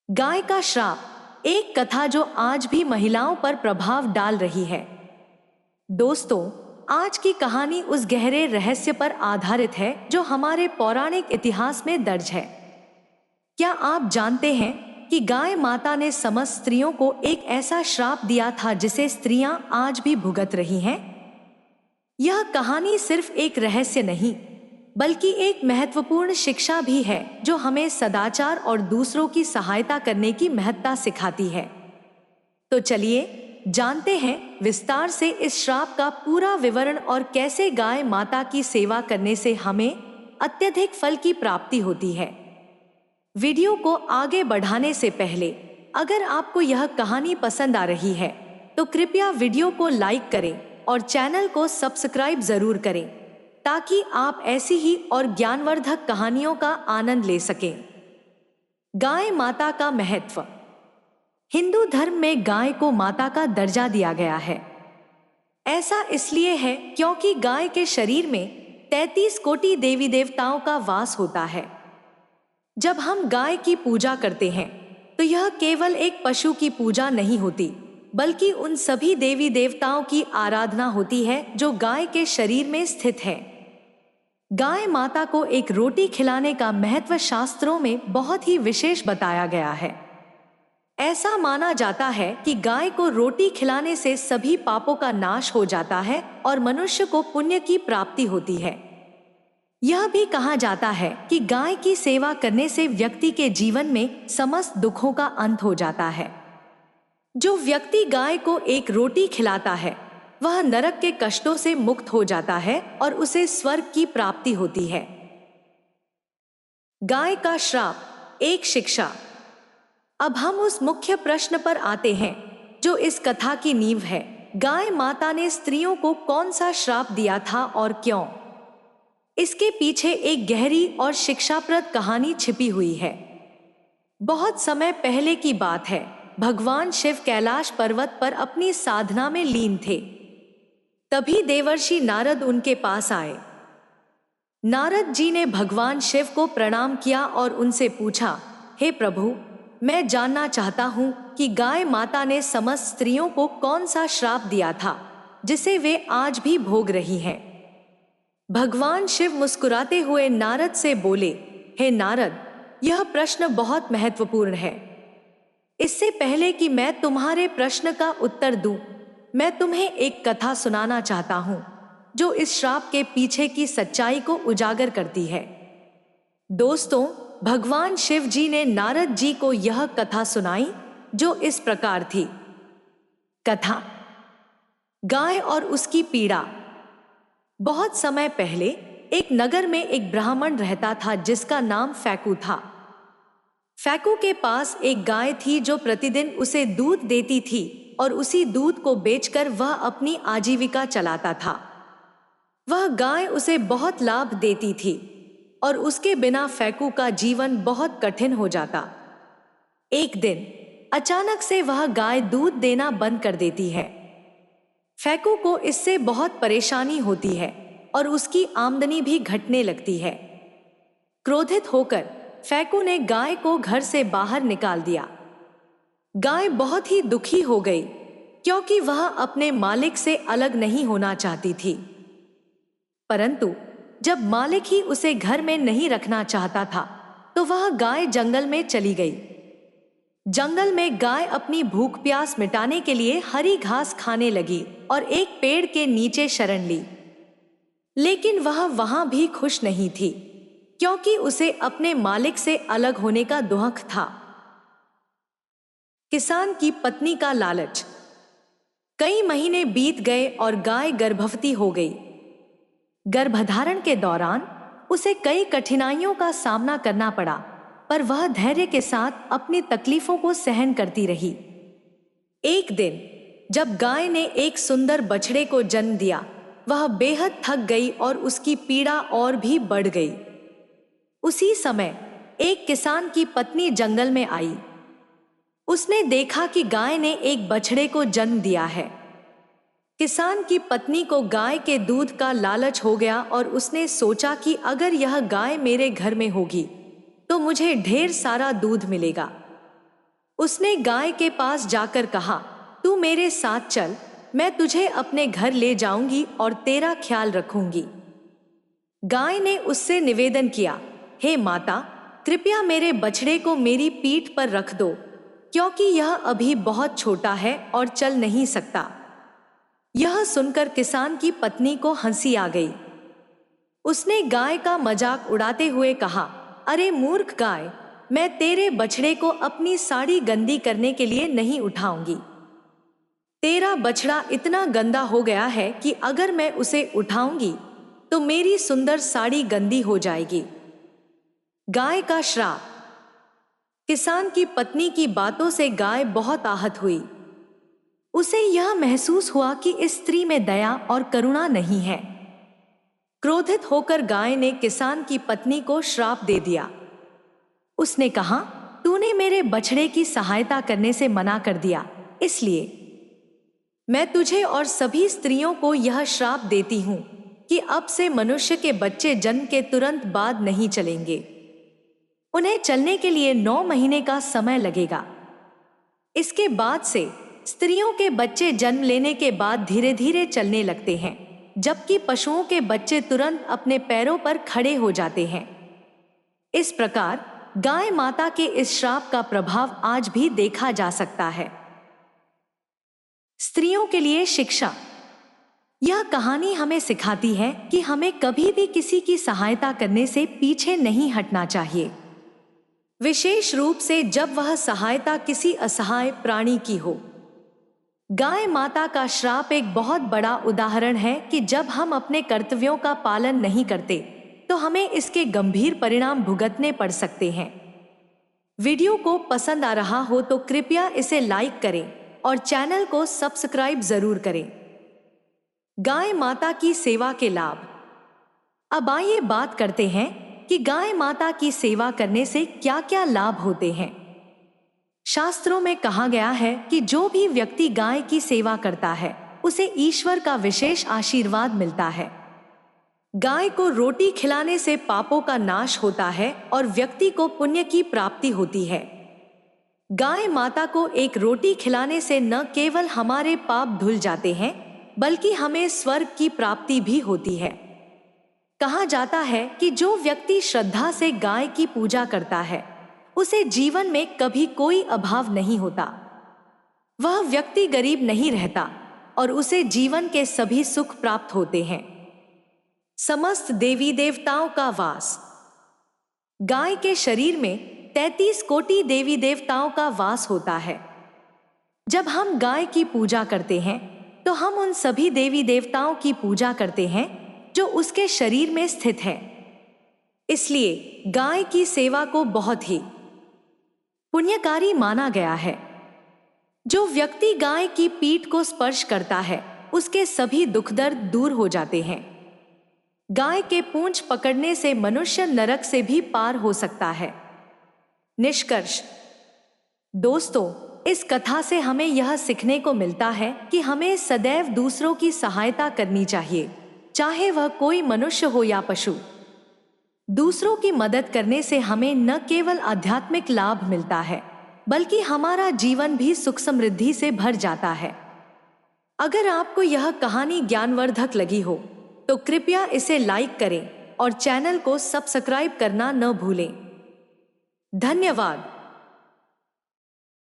गाय का श्राप, एक कथा जो आज भी महिलाओं पर प्रभाव डाल रही है। दोस्तों, आज की कहानी उस गहरे रहस्य पर आधारित है जो हमारे पौराणिक इतिहास में दर्ज है। क्या आप जानते हैं कि गाय माता ने समस्त स्त्रियों को एक ऐसा श्राप दिया था जिसे स्त्रियां आज भी भुगत रही हैं? यह कहानी सिर्फ एक रहस्य नहीं, बल्कि एक महत्वपूर्ण शिक्षा भी है जो हमें सदाचार और दूसरों की सहायता करने की महत्ता सिखाती है। तो चलिए जानते हैं विस्तार से इस श्राप का पूरा विवरण और कैसे गाय माता की सेवा करने से हमें अत्यधिक फल की प्राप्ति होती है। वीडियो को आगे बढ़ाने से पहले अगर आपको यह कहानी पसंद आ रही है तो कृपया वीडियो को लाइक करें और चैनल को सब्सक्राइब जरूर करें ताकि आप ऐसी ही और ज्ञानवर्धक कहानियों का आनंद ले सकें। गाय माता का महत्व। हिंदू धर्म में गाय को माता का दर्जा दिया गया है। ऐसा इसलिए है क्योंकि गाय के शरीर में 33 कोटि देवी देवताओं का वास होता है। जब हम गाय की पूजा करते हैं तो यह केवल एक पशु की पूजा नहीं होती, बल्कि उन सभी देवी देवताओं की आराधना होती है जो गाय के शरीर में स्थित है। गाय माता को एक रोटी खिलाने का महत्व शास्त्रों में बहुत ही विशेष बताया गया है। ऐसा माना जाता है कि गाय को रोटी खिलाने से सभी पापों का नाश हो जाता है और मनुष्य को पुण्य की प्राप्ति होती है। यह भी कहा जाता है कि गाय की सेवा करने से व्यक्ति के जीवन में समस्त दुखों का अंत हो जाता है। जो व्यक्ति गाय को एक रोटी खिलाता है वह नरक के कष्टों से मुक्त हो जाता है और उसे स्वर्ग की प्राप्ति होती है। गाय का श्राप, एक शिक्षा। अब हम उस मुख्य प्रश्न पर आते हैं जो इस कथा की नींव है। गाय माता ने स्त्रियों को कौन सा श्राप दिया था और क्यों? इसके पीछे एक गहरी और शिक्षाप्रद कहानी छिपी हुई है। बहुत समय पहले की बात है। भगवान शिव कैलाश पर्वत पर अपनी साधना में लीन थे। तभी देवर्षि नारद उनके पास आए। नारद जी ने भगवान शिव को प्रणाम किया और उनसे पूछा, हे प्रभु, मैं जानना चाहता हूँ कि गाय माता ने समस्त स्त्रियों को कौन सा श्राप दिया था जिसे वे आज भी भोग रही हैं। भगवान शिव मुस्कुराते हुए नारद से बोले, हे नारद, यह प्रश्न बहुत महत्वपूर्ण है। इससे पहले कि मैं तुम्हारे प्रश्न का उत्तर दूं, मैं तुम्हें एक कथा सुनाना चाहता हूं जो इस श्राप के पीछे की सच्चाई को उजागर करती है। दोस्तों, भगवान शिव जी ने नारद जी को यह कथा सुनाई जो इस प्रकार थी। कथा, गाय और उसकी पीड़ा। बहुत समय पहले एक नगर में एक ब्राह्मण रहता था जिसका नाम फैकू था। फैकू के पास एक गाय थी जो प्रतिदिन उसे दूध देती थी और उसी दूध को बेचकर वह अपनी आजीविका चलाता था। वह गाय उसे बहुत लाभ देती थी और उसके बिना फैकू का जीवन बहुत कठिन हो जाता। एक दिन अचानक से वह गाय दूध देना बंद कर देती है। फैकू को इससे बहुत परेशानी होती है और उसकी आमदनी भी घटने लगती है। क्रोधित होकर फैकू ने गाय को घर से बाहर निकाल दिया। गाय बहुत ही दुखी हो गई क्योंकि वह अपने मालिक से अलग नहीं होना चाहती थी। परंतु जब मालिक ही उसे घर में नहीं रखना चाहता था तो वह गाय जंगल में चली गई। जंगल में गाय अपनी भूख प्यास मिटाने के लिए हरी घास खाने लगी और एक पेड़ के नीचे शरण ली। लेकिन वह वहां भी खुश नहीं थी क्योंकि उसे अपने मालिक से अलग होने का दुख था। किसान की पत्नी का लालच। कई महीने बीत गए और गाय गर्भवती हो गई। गर्भधारण के दौरान उसे कई कठिनाइयों का सामना करना पड़ा, पर वह धैर्य के साथ अपनी तकलीफों को सहन करती रही। एक दिन जब गाय ने एक सुंदर बछड़े को जन्म दिया, वह बेहद थक गई और उसकी पीड़ा और भी बढ़ गई। उसी समय एक किसान की पत्नी जंगल में आई। उसने देखा कि गाय ने एक बछड़े को जन्म दिया है। किसान की पत्नी को गाय के दूध का लालच हो गया और उसने सोचा कि अगर यह गाय मेरे घर में होगी तो मुझे ढेर सारा दूध मिलेगा। उसने गाय के पास जाकर कहा, तू मेरे साथ चल, मैं तुझे अपने घर ले जाऊंगी और तेरा ख्याल रखूंगी। गाय ने उससे निवेदन किया, हे माता, कृपया मेरे बछड़े को मेरी पीठ पर रख दो, क्योंकि यह अभी बहुत छोटा है और चल नहीं सकता। यह सुनकर किसान की पत्नी को हंसी आ गई। उसने गाय का मजाक उड़ाते हुए कहा, अरे मूर्ख गाय, मैं तेरे बछड़े को अपनी साड़ी गंदी करने के लिए नहीं उठाऊंगी। तेरा बछड़ा इतना गंदा हो गया है कि अगर मैं उसे उठाऊंगी तो मेरी सुंदर साड़ी गंदी हो जाएगी। गाय का श्राप। किसान की पत्नी की बातों से गाय बहुत आहत हुई। उसे यह महसूस हुआ कि इस स्त्री में दया और करुणा नहीं है। क्रोधित होकर गाय ने किसान की पत्नी को श्राप दे दिया। उसने कहा, तूने मेरे बछड़े की सहायता करने से मना कर दिया, इसलिए मैं तुझे और सभी स्त्रियों को यह श्राप देती हूं कि अब से मनुष्य के बच्चे जन्म के तुरंत बाद नहीं चलेंगे। उन्हें चलने के लिए 9 महीने का समय लगेगा। इसके बाद से स्त्रियों के बच्चे जन्म लेने के बाद धीरे धीरे चलने लगते हैं, जबकि पशुओं के बच्चे तुरंत अपने पैरों पर खड़े हो जाते हैं। इस प्रकार गाय माता के इस श्राप का प्रभाव आज भी देखा जा सकता है। स्त्रियों के लिए शिक्षा। यह कहानी हमें सिखाती है कि हमें कभी भी किसी की सहायता करने से पीछे नहीं हटना चाहिए, विशेष रूप से जब वह सहायता किसी असहाय प्राणी की हो। गाय माता का श्राप एक बहुत बड़ा उदाहरण है कि जब हम अपने कर्तव्यों का पालन नहीं करते तो हमें इसके गंभीर परिणाम भुगतने पड़ सकते हैं। वीडियो को पसंद आ रहा हो तो कृपया इसे लाइक करें और चैनल को सब्सक्राइब जरूर करें। गाय माता की सेवा के लाभ। अब आइए बात करते हैं कि गाय माता की सेवा करने से क्या क्या लाभ होते हैं। शास्त्रों में कहा गया है कि जो भी व्यक्ति गाय की सेवा करता है उसे ईश्वर का विशेष आशीर्वाद मिलता है। गाय को रोटी खिलाने से पापों का नाश होता है और व्यक्ति को पुण्य की प्राप्ति होती है। गाय माता को एक रोटी खिलाने से न केवल हमारे पाप धुल जाते हैं बल्कि हमें स्वर्ग की प्राप्ति भी होती है। कहा जाता है कि जो व्यक्ति श्रद्धा से गाय की पूजा करता है उसे जीवन में कभी कोई अभाव नहीं होता। वह व्यक्ति गरीब नहीं रहता और उसे जीवन के सभी सुख प्राप्त होते हैं। समस्त देवी देवताओं का वास। गाय के शरीर में 33 कोटि देवी देवताओं का वास होता है। जब हम गाय की पूजा करते हैं तो हम उन सभी देवी देवताओं की पूजा करते हैं जो उसके शरीर में स्थित है। इसलिए गाय की सेवा को बहुत ही पुण्यकारी माना गया है। जो व्यक्ति गाय की पीठ को स्पर्श करता है उसके सभी दुख दर्द दूर हो जाते हैं। गाय के पूंछ पकड़ने से मनुष्य नरक से भी पार हो सकता है। निष्कर्ष। दोस्तों, इस कथा से हमें यह सीखने को मिलता है कि हमें सदैव दूसरों की सहायता करनी चाहिए, चाहे वह कोई मनुष्य हो या पशु। दूसरों की मदद करने से हमें न केवल आध्यात्मिक लाभ मिलता है बल्कि हमारा जीवन भी सुख समृद्धि से भर जाता है। अगर आपको यह कहानी ज्ञानवर्धक लगी हो तो कृपया इसे लाइक करें और चैनल को सब्सक्राइब करना न भूलें। धन्यवाद।